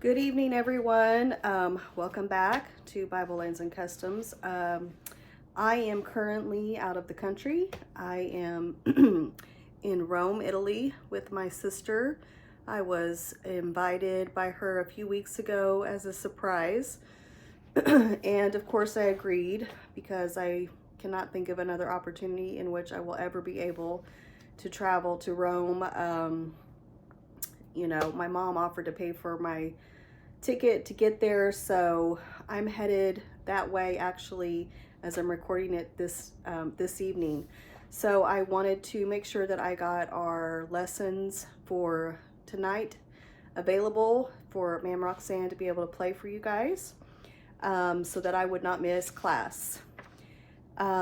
Good evening, everyone. Welcome back to Bible Lands and Customs. I am currently out of the country. I am in Rome, Italy with my sister. I was invited by her a few weeks ago as a surprise. And of course, I agreed because I cannot think of another opportunity in which I will ever be able to travel to Rome. My mom offered to pay for my ticket to get there, so I'm headed that way actually as I'm recording it this evening. So I wanted to make sure that I got our lessons for tonight available for Ma'am Roxanne to be able to play for you guys, so that I would not miss class.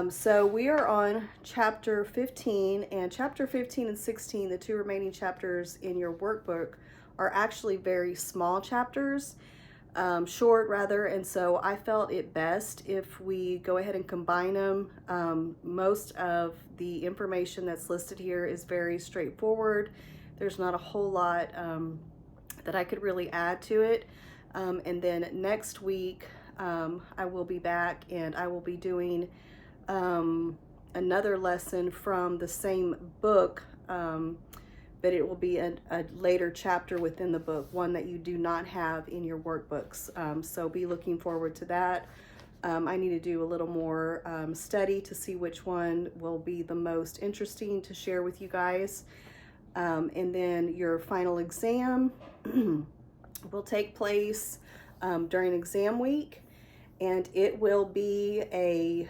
So we are on chapter 15, and chapter 15 and 16, the two remaining chapters in your workbook, are actually very small chapters, short rather, and so I felt it best if we go ahead and combine them. Most of the information that's listed here is very straightforward. There's not a whole lot that I could really add to it. And then next week, I will be back and I will be doing another lesson from the same book, but it will be a later chapter within the book, one that you do not have in your workbooks. So be looking forward to that. I need to do a little more study to see which one will be the most interesting to share with you guys. And then your final exam will take place during exam week, and it will be a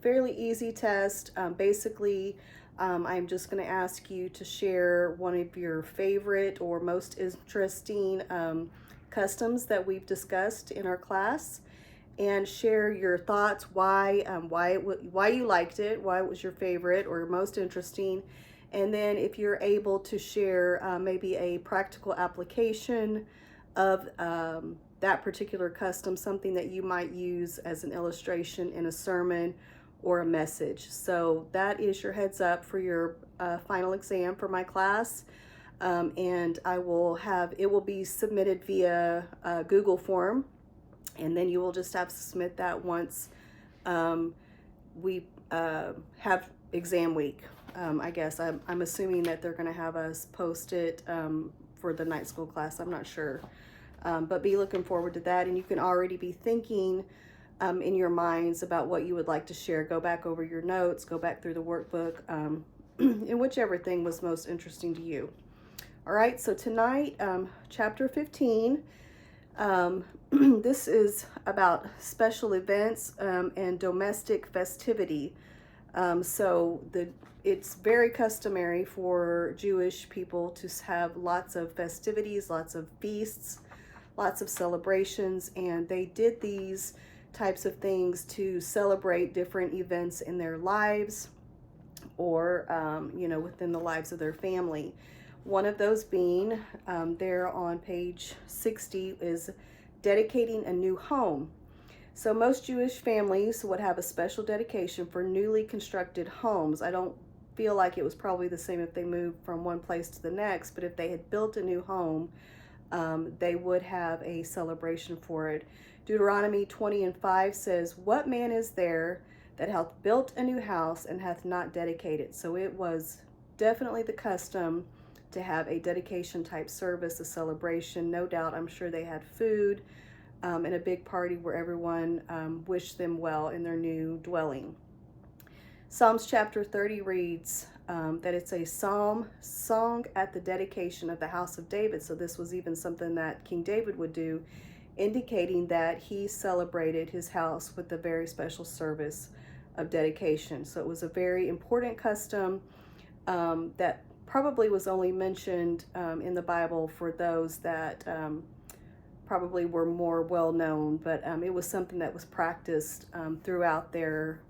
fairly easy test. Basically, I'm just going to ask you to share one of your favorite or most interesting customs that we've discussed in our class, and share your thoughts why you liked it, why it was your favorite or most interesting, and then if you're able to share maybe a practical application of that particular custom, something that you might use as an illustration in a sermon or a message. So that is your heads up for your final exam for my class. And it will be submitted via Google form, and then you will just have to submit that once we have exam week. I guess I'm assuming that they're going to have us post it for the night school class. I'm not sure. But be looking forward to that, and you can already be thinking in your minds about what you would like to share. Go back over your notes, go back through the workbook, and whichever thing was most interesting to you. All right, so tonight, chapter 15, this is about special events and domestic festivity. It's very customary for Jewish people to have lots of festivities, lots of feasts, lots of celebrations, and they did these types of things to celebrate different events in their lives or, within the lives of their family. One of those being, there on page 60, is dedicating a new home. So most Jewish families would have a special dedication for newly constructed homes. I don't feel like it was probably the same if they moved from one place to the next, but if they had built a new home, they would have a celebration for it. Deuteronomy 20:5 says, "What man is there that hath built a new house and hath not dedicated?" So it was definitely the custom to have a dedication type service, a celebration. No doubt, I'm sure they had food and a big party where everyone wished them well in their new dwelling. Psalms chapter 30 reads that it's a song at the dedication of the house of David. So this was even something that King David would do, indicating that he celebrated his house with a very special service of dedication. So it was a very important custom that probably was only mentioned in the Bible for those that probably were more well known, but it was something that was practiced throughout their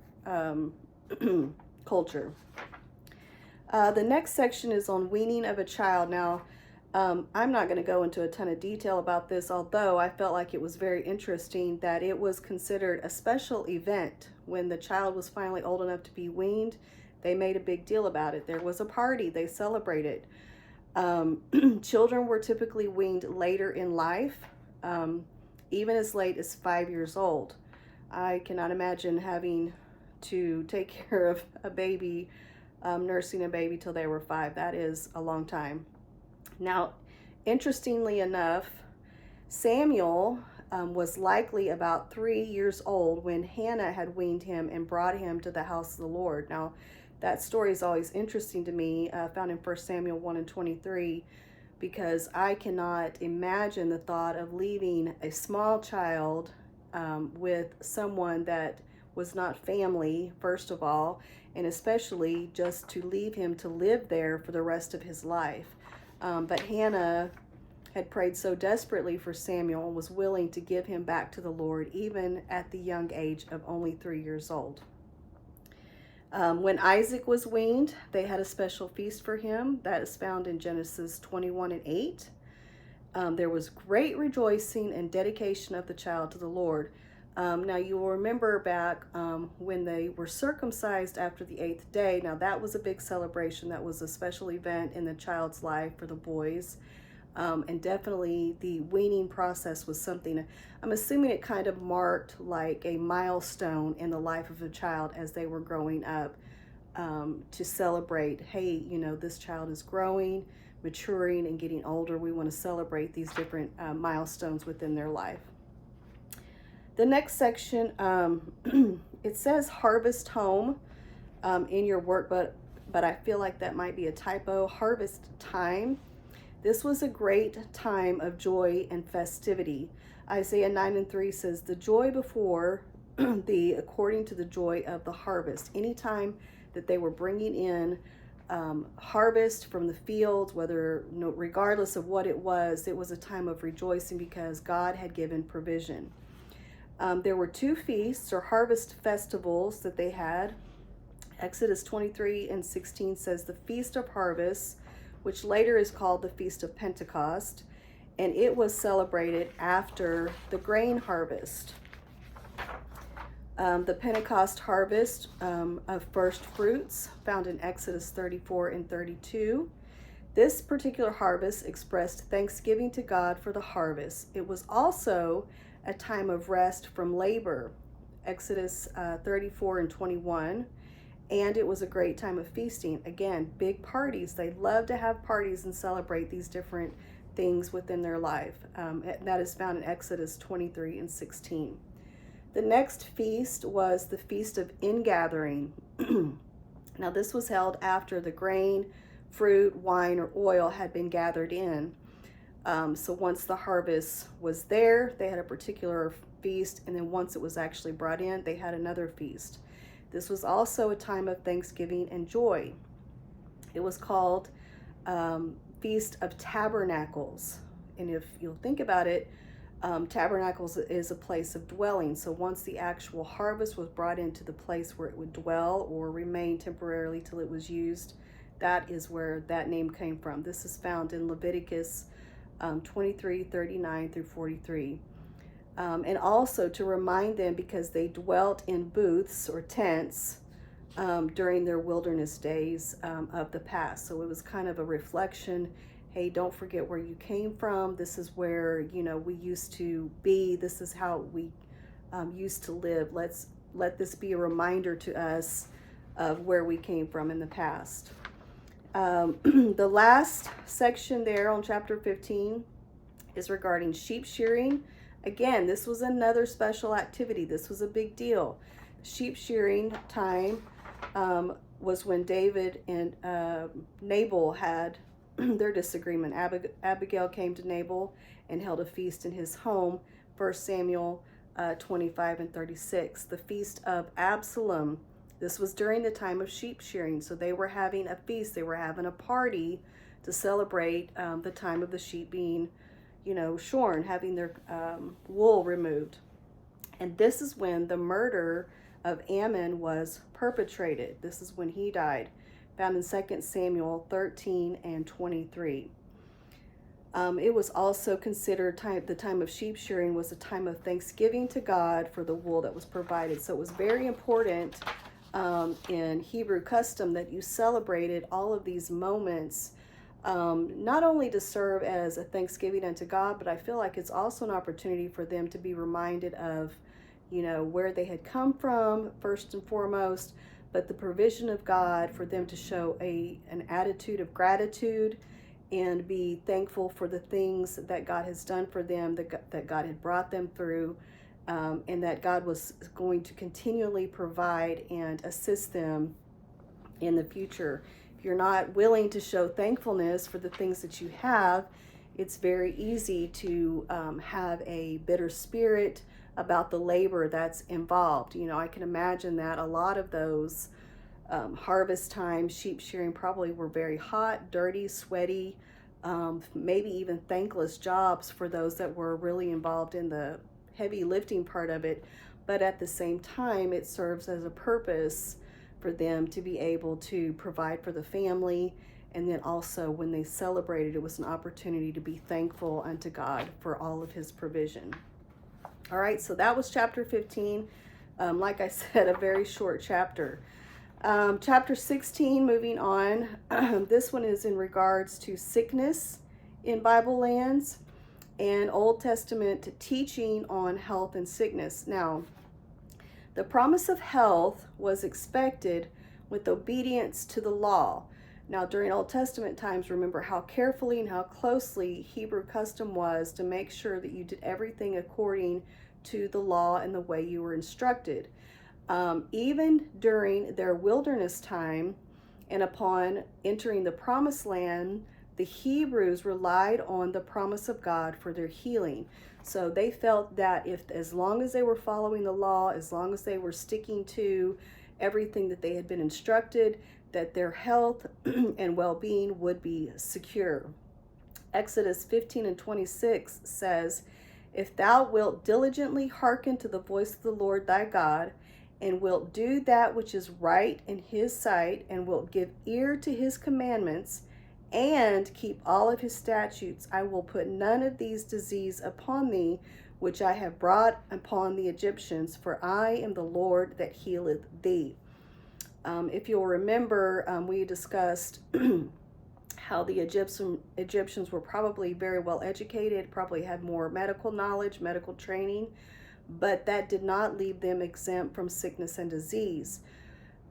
culture. The next section is on weaning of a child. Now, I'm not going to go into a ton of detail about this, although I felt like it was very interesting that it was considered a special event when the child was finally old enough to be weaned. They made a big deal about it. There was a party, they celebrated. Children were typically weaned later in life, even as late as 5 years old. I cannot imagine having to take care of a baby, nursing a baby till they were 5. That is a long time. Now, interestingly enough, Samuel was likely about 3 years old when Hannah had weaned him and brought him to the house of the Lord. Now, that story is always interesting to me, found in 1 Samuel 1 and 23, because I cannot imagine the thought of leaving a small child with someone that was not family, first of all, and especially just to leave him to live there for the rest of his life. But Hannah had prayed so desperately for Samuel and was willing to give him back to the Lord, even at the young age of only 3 years old. When Isaac was weaned, they had a special feast for him. That is found in Genesis 21 and 8. There was great rejoicing and dedication of the child to the Lord. Now you will remember back when they were circumcised after the 8th day. Now that was a big celebration. That was a special event in the child's life for the boys. And definitely the weaning process was something, I'm assuming it kind of marked like a milestone in the life of a child as they were growing up, to celebrate, hey, you know, this child is growing, maturing, and getting older. We want to celebrate these different milestones within their life. The next section, it says harvest home in your work, but I feel like that might be a typo. Harvest time. This was a great time of joy and festivity. Isaiah 9 and 3 says, the joy before according to the joy of the harvest. Anytime that they were bringing in harvest from the fields, regardless of what it was a time of rejoicing because God had given provision. There were 2 feasts or harvest festivals that they had. Exodus 23 and 16 says the Feast of Harvest, which later is called the Feast of Pentecost, and it was celebrated after the grain harvest. The Pentecost harvest of first fruits, found in Exodus 34 and 32. This particular harvest expressed thanksgiving to God for the harvest. It was also a time of rest from labor, Exodus 34 and 21. And it was a great time of feasting. Again, big parties. They love to have parties and celebrate these different things within their life. That is found in Exodus 23 and 16. The next feast was the Feast of Ingathering. Now, this was held after the grain, fruit, wine, or oil had been gathered in. So once the harvest was there, they had a particular feast. And then once it was actually brought in, they had another feast. This was also a time of thanksgiving and joy. It was called Feast of Tabernacles. And if you'll think about it, tabernacles is a place of dwelling. So once the actual harvest was brought into the place where it would dwell or remain temporarily till it was used, that is where that name came from. This is found in Leviticus 23, 39 through 43. And also to remind them because they dwelt in booths or tents during their wilderness days of the past. So it was kind of a reflection. Hey, don't forget where you came from. This is where, you know, we used to be. This is how we used to live. Let this be a reminder to us of where we came from in the past. The last section there on chapter 15 is regarding sheep shearing. Again, this was another special activity. This was a big deal. Sheep shearing time was when David and Nabal had their disagreement. Abigail came to Nabal and held a feast in his home, 1 Samuel 25 and 36. The Feast of Absalom. This was during the time of sheep shearing. So they were having a feast. They were having a party to celebrate the time of the sheep being, you know, shorn, having their wool removed. And this is when the murder of Ammon was perpetrated. This is when he died, found in 2 Samuel 13 and 23. It was also considered the time of sheep shearing was a time of thanksgiving to God for the wool that was provided. So it was very important in Hebrew custom that you celebrated all of these moments not only to serve as a thanksgiving unto God, but I feel like it's also an opportunity for them to be reminded of, where they had come from, first and foremost, but the provision of God, for them to show an attitude of gratitude and be thankful for the things that God has done for them, that God had brought them through, and that God was going to continually provide and assist them in the future. If you're not willing to show thankfulness for the things that you have, it's very easy to have a bitter spirit about the labor that's involved. I can imagine that a lot of those harvest time sheep shearing probably were very hot, dirty, sweaty, maybe even thankless jobs for those that were really involved in the heavy lifting part of it. But at the same time, it serves as a purpose for them to be able to provide for the family. And then also when they celebrated, it was an opportunity to be thankful unto God for all of his provision. All right, so that was chapter 15. Like I said, a very short chapter. Chapter 16, moving on. This one is in regards to sickness in Bible lands and Old Testament teaching on health and sickness. Now, the promise of health was expected with obedience to the law. Now, during Old Testament times, remember how carefully and how closely Hebrew custom was to make sure that you did everything according to the law and the way you were instructed. Even during their wilderness time and upon entering the promised land, the Hebrews relied on the promise of God for their healing. So they felt that as long as they were following the law, as long as they were sticking to everything that they had been instructed, that their health and well-being would be secure. Exodus 15:26 says, "If thou wilt diligently hearken to the voice of the Lord thy God, and wilt do that which is right in his sight, and wilt give ear to his commandments, and keep all of his statutes, I will put none of these diseases upon thee, which I have brought upon the Egyptians, for I am the Lord that healeth thee." If you'll remember, we discussed how the Egyptians were probably very well educated, probably had more medical knowledge, medical training, but that did not leave them exempt from sickness and disease.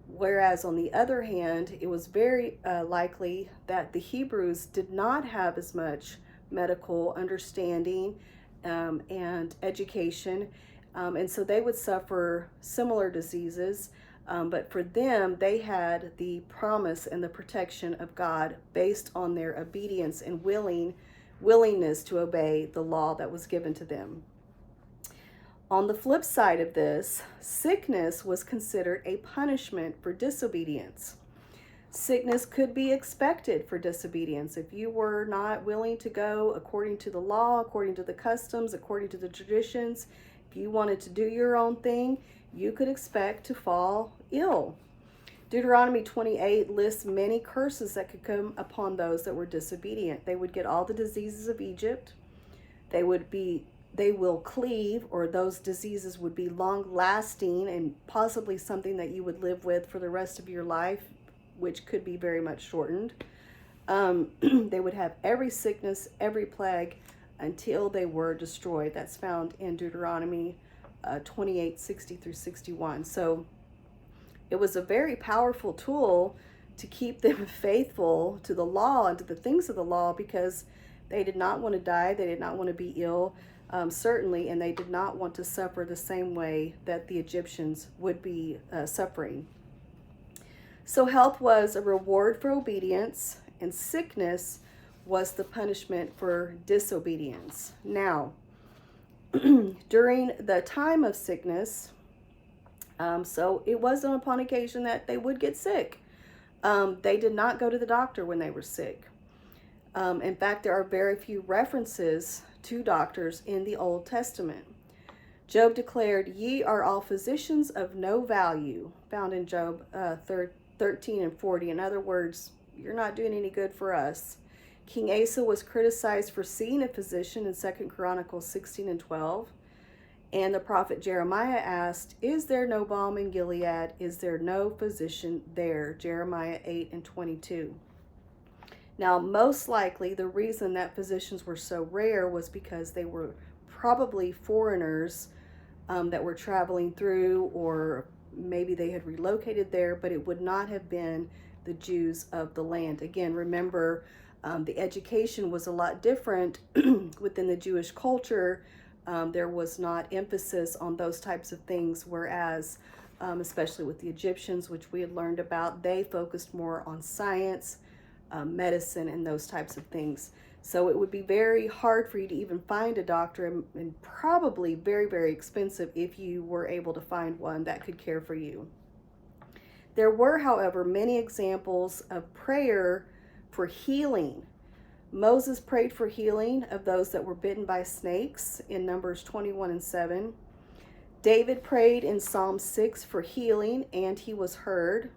Whereas on the other hand, it was very likely that the Hebrews did not have as much medical understanding and education, and so they would suffer similar diseases. But for them, they had the promise and the protection of God based on their obedience and willingness to obey the law that was given to them. On the flip side of this, sickness was considered a punishment for disobedience. Sickness could be expected for disobedience. If you were not willing to go according to the law, according to the customs, according to the traditions, if you wanted to do your own thing, you could expect to fall ill. Deuteronomy 28 lists many curses that could come upon those that were disobedient. They would get all the diseases of Egypt. They will cleave, or those diseases would be long lasting and possibly something that you would live with for the rest of your life, which could be very much shortened. They would have every sickness, every plague until they were destroyed. That's found in Deuteronomy 28:60 through 61. So it was a very powerful tool to keep them faithful to the law and to the things of the law, because they did not want to die. They did not want to be ill, certainly, and they did not want to suffer the same way that the Egyptians would be suffering. So health was a reward for obedience, and sickness was the punishment for disobedience. Now, during the time of sickness, so it wasn't upon occasion that they would get sick. They did not go to the doctor when they were sick. In fact, there are very few references to doctors in the Old Testament. Job declared, "Ye are all physicians of no value," found in Job 13:40. In other words, you're not doing any good for us. King Asa was criticized for seeing a physician in 2 Chronicles 16:12. And the prophet Jeremiah asked, "Is there no balm in Gilead? Is there no physician there?" Jeremiah 8:22. Now, most likely, the reason that physicians were so rare was because they were probably foreigners that were traveling through, or maybe they had relocated there, but it would not have been the Jews of the land. Again, remember, the education was a lot different within the Jewish culture. There was not emphasis on those types of things, whereas, especially with the Egyptians, which we had learned about, they focused more on science, medicine, and those types of things. So it would be very hard for you to even find a doctor, and probably very, very expensive if you were able to find one that could care for you. There were, however, many examples of prayer for healing. Moses prayed for healing of those that were bitten by snakes in Numbers 21:7. David prayed in Psalm 6 for healing, and he was heard.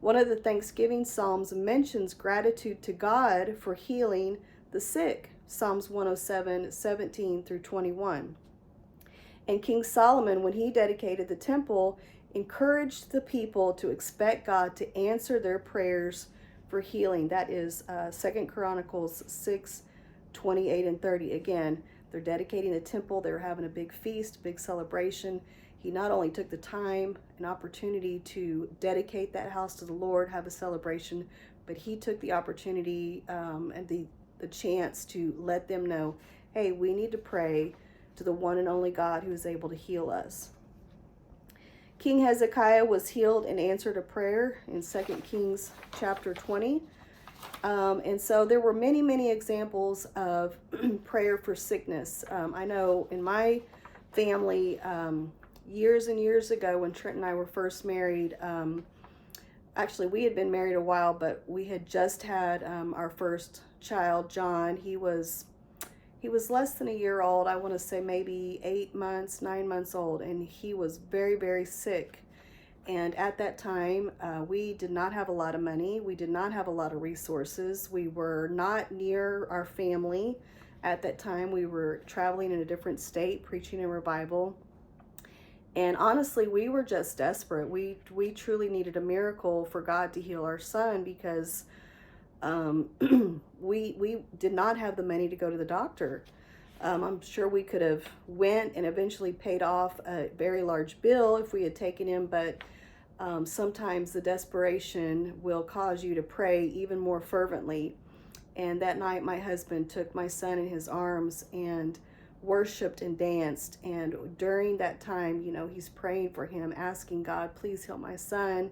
One of the Thanksgiving Psalms mentions gratitude to God for healing the sick, Psalms 107:17-21. And King Solomon, when he dedicated the temple, encouraged the people to expect God to answer their prayers for healing. That is 2 Chronicles 6:28-30. Again, they're dedicating the temple. They're having a big feast, big celebration. He not only took the time and opportunity to dedicate that house to the Lord, have a celebration, but he took the opportunity and the chance to let them know, hey, we need to pray to the one and only God who is able to heal us. King Hezekiah was healed and answered a prayer in 2 Kings chapter 20. And so there were many, many examples of prayer for sickness. I know in my family, years and years ago when Trent and I were first married, actually we had been married a while, but we had just had our first child, John. He was less than a year old. I want to say maybe 8 months, 9 months old, and he was very, very sick. And at that time, we did not have a lot of money. We did not have a lot of resources. We were not near our family. At that time, we were traveling in a different state, preaching a revival. And honestly, we were just desperate. We truly needed a miracle for God to heal our son, because we did not have the money to go to the doctor. I'm sure we could have went and eventually paid off a very large bill if we had taken him, but sometimes the desperation will cause you to pray even more fervently. And that night, my husband took my son in his arms and worshiped and danced. And during that time, he's praying for him, asking God, please heal my son.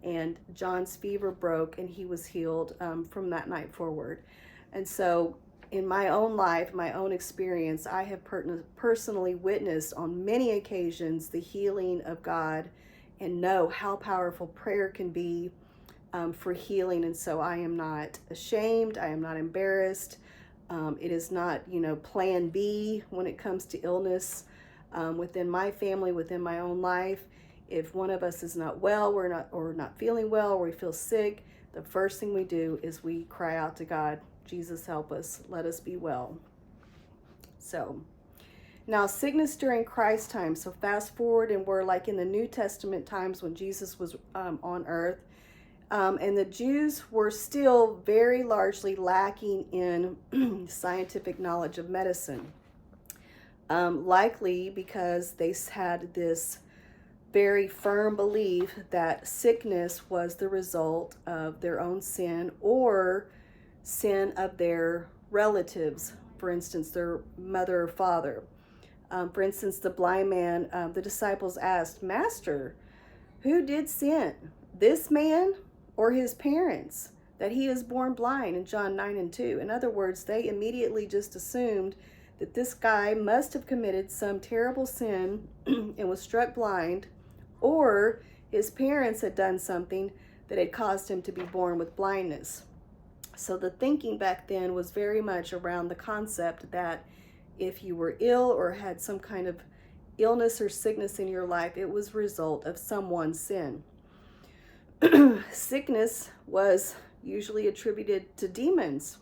And John's fever broke, and he was healed from that night forward. And so in my own life, my own experience, I have personally witnessed on many occasions the healing of God, and know how powerful prayer can be for healing. And so I am not ashamed. I am not embarrassed. It is not, plan B when it comes to illness within my family, within my own life. If one of us is not well, we're not feeling well, or we feel sick, the first thing we do is we cry out to God, Jesus, help us, let us be well. So now, sickness during Christ's time. So fast forward, and we're like in the New Testament times when Jesus was on earth. And the Jews were still very largely lacking in scientific knowledge of medicine. Likely because they had this very firm belief that sickness was the result of their own sin, or sin of their relatives, for instance, their mother or father. For instance, the blind man, the disciples asked, Master, who did sin, this man or his parents, that he is born blind, in John 9:2. In other words, they immediately just assumed that this guy must have committed some terrible sin and was struck blind, or his parents had done something that had caused him to be born with blindness. So the thinking back then was very much around the concept that if you were ill or had some kind of illness or sickness in your life, it was a result of someone's sin. Sickness was usually attributed to demons,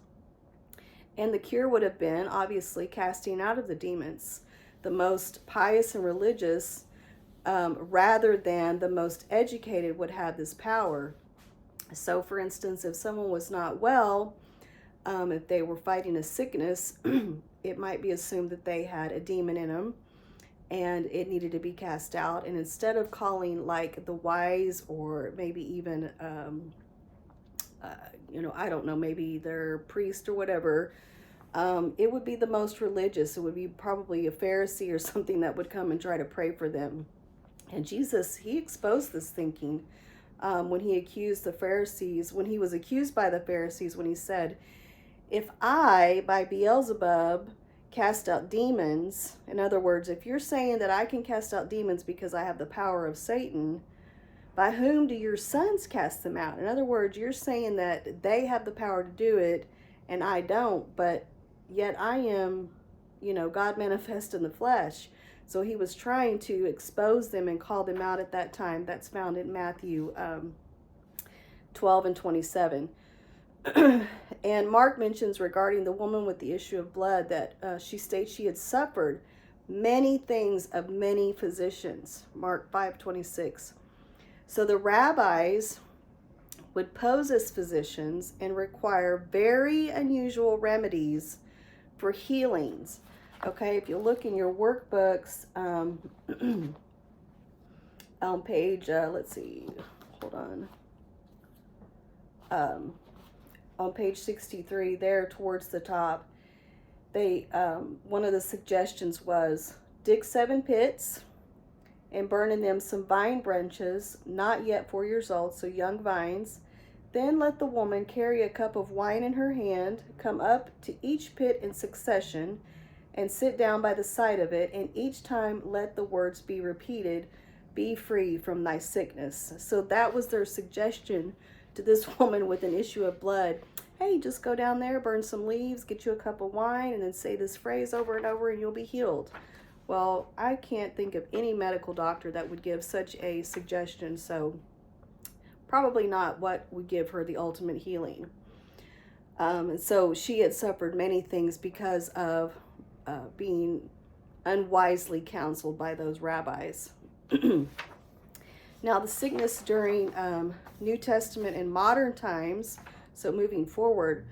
and the cure would have been, obviously, casting out of the demons. The most pious and religious, rather than the most educated, would have this power. So, for instance, if someone was not well, if they were fighting a sickness, it might be assumed that they had a demon in them and it needed to be cast out. And instead of calling like the wise, or maybe even, I don't know, maybe their priest or whatever, it would be the most religious. It would be probably a Pharisee or something that would come and try to pray for them. And Jesus, he exposed this thinking when he accused the Pharisees, when he was accused by the Pharisees, when he said, if I, by Beelzebub, cast out demons, in other words, if you're saying that I can cast out demons because I have the power of Satan, by whom do your sons cast them out? In other words, you're saying that they have the power to do it and I don't, but yet I am, God manifest in the flesh. So he was trying to expose them and call them out at that time. That's found in Matthew 12 and 27. And Mark mentions regarding the woman with the issue of blood that she states she had suffered many things of many physicians. Mark 5:26. So the rabbis would pose as physicians and require very unusual remedies for healings. Okay, if you look in your workbooks, on page, on page 63 there towards the top, they one of the suggestions was dig 7 pits and burn in them some vine branches not yet 4 years old, so young vines. Then let the woman carry a cup of wine in her hand, come up to each pit in succession, and sit down by the side of it, and each time let the words be repeated, be free from thy sickness. So that was their suggestion to this woman with an issue of blood. Hey, just go down there, burn some leaves, get you a cup of wine, and then say this phrase over and over, and you'll be healed. Well, I can't think of any medical doctor that would give such a suggestion, so probably not what would give her the ultimate healing. And so she had suffered many things because of being unwisely counseled by those rabbis. Now, the sickness during New Testament and modern times, so moving forward,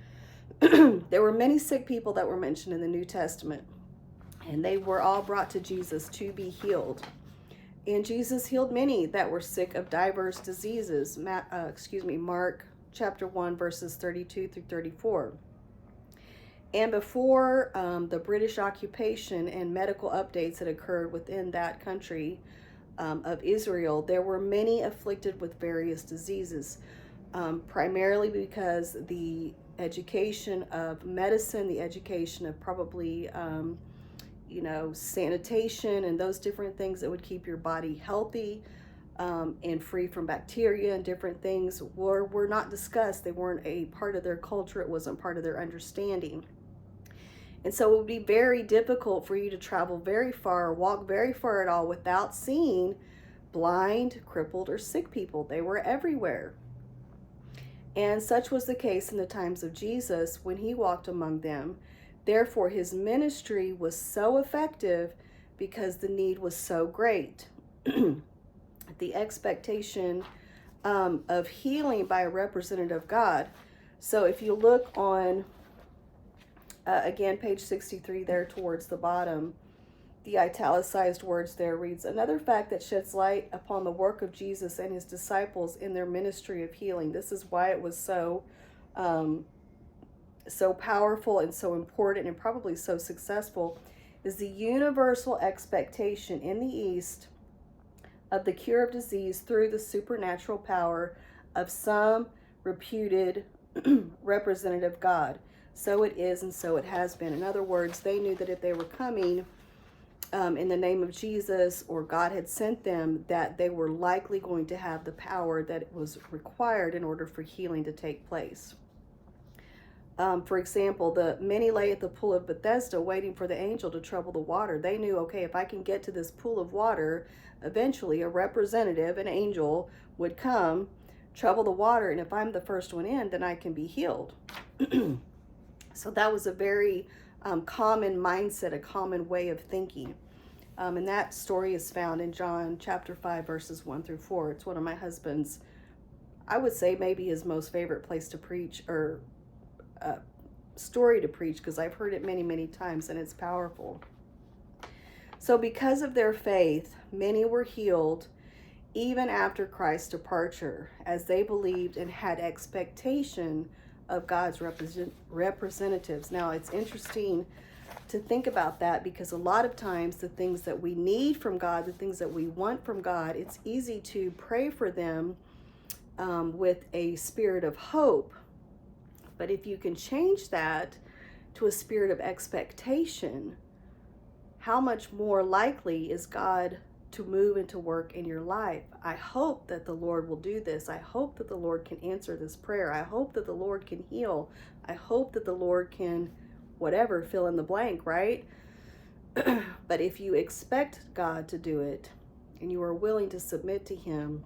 there were many sick people that were mentioned in the New Testament, and they were all brought to Jesus to be healed. And Jesus healed many that were sick of diverse diseases. Mark chapter 1, verses 32 through 34. And before the British occupation and medical updates that occurred within that country of Israel, there were many afflicted with various diseases, primarily because the education of medicine, the education of probably sanitation and those different things that would keep your body healthy and free from bacteria and different things were not discussed. They weren't a part of their culture. It wasn't part of their understanding. And so it would be very difficult for you to travel very far or walk very far at all without seeing blind, crippled, or sick people. They were everywhere. And such was the case in the times of Jesus when he walked among them. Therefore, his ministry was so effective because the need was so great. The expectation of healing by a representative of God. So if you look on, again, page 63 there towards the bottom, the italicized words there reads, another fact that sheds light upon the work of Jesus and his disciples in their ministry of healing. This is why it was so powerful and so important and probably so successful, is the universal expectation in the East of the cure of disease through the supernatural power of some reputed representative God. So it is and so it has been. In other words, they knew that if they were coming in the name of Jesus, or God had sent them, that they were likely going to have the power that was required in order for healing to take place. For example, the many lay at the pool of Bethesda waiting for the angel to trouble the water. They knew, okay, if I can get to this pool of water, eventually a representative, an angel, would come, trouble the water, and if I'm the first one in, then I can be healed. So that was a very common mindset, a common way of thinking. And that story is found in John chapter 5, verses 1 through 4. It's one of my husband's, I would say maybe his most favorite place to preach, or story to preach, because I've heard it many, many times and it's powerful. So because of their faith, many were healed even after Christ's departure, as they believed and had expectation of God's representatives. Now, it's interesting to think about that, because a lot of times the things that we need from God, the things that we want from God, it's easy to pray for them with a spirit of hope. But if you can change that to a spirit of expectation, how much more likely is God to move and to work in your life? I hope that the Lord will do this. I hope that the Lord can answer this prayer. I hope that the Lord can heal. I hope that the Lord can, whatever, fill in the blank, right? But if you expect God to do it, and you are willing to submit to Him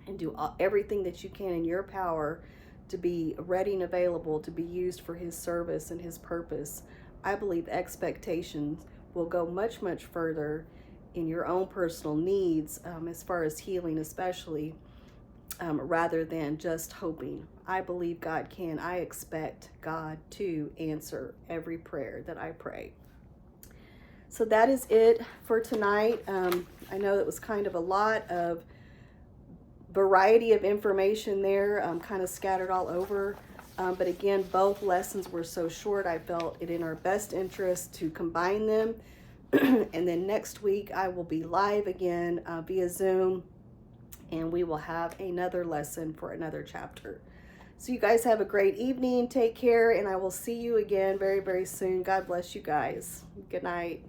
and do everything that you can in your power to be ready and available to be used for His service and His purpose, I believe expectations will go much, much further in your own personal needs, as far as healing especially, rather than just hoping. I believe God can. I expect God to answer every prayer that I pray. So that is it for tonight. I know it was kind of a lot of variety of information there, kind of scattered all over. But again, both lessons were so short, I felt it in our best interest to combine them. And then next week I will be live again via Zoom, and we will have another lesson for another chapter. So you guys have a great evening. Take care, and I will see you again very, very soon. God bless you guys. Good night.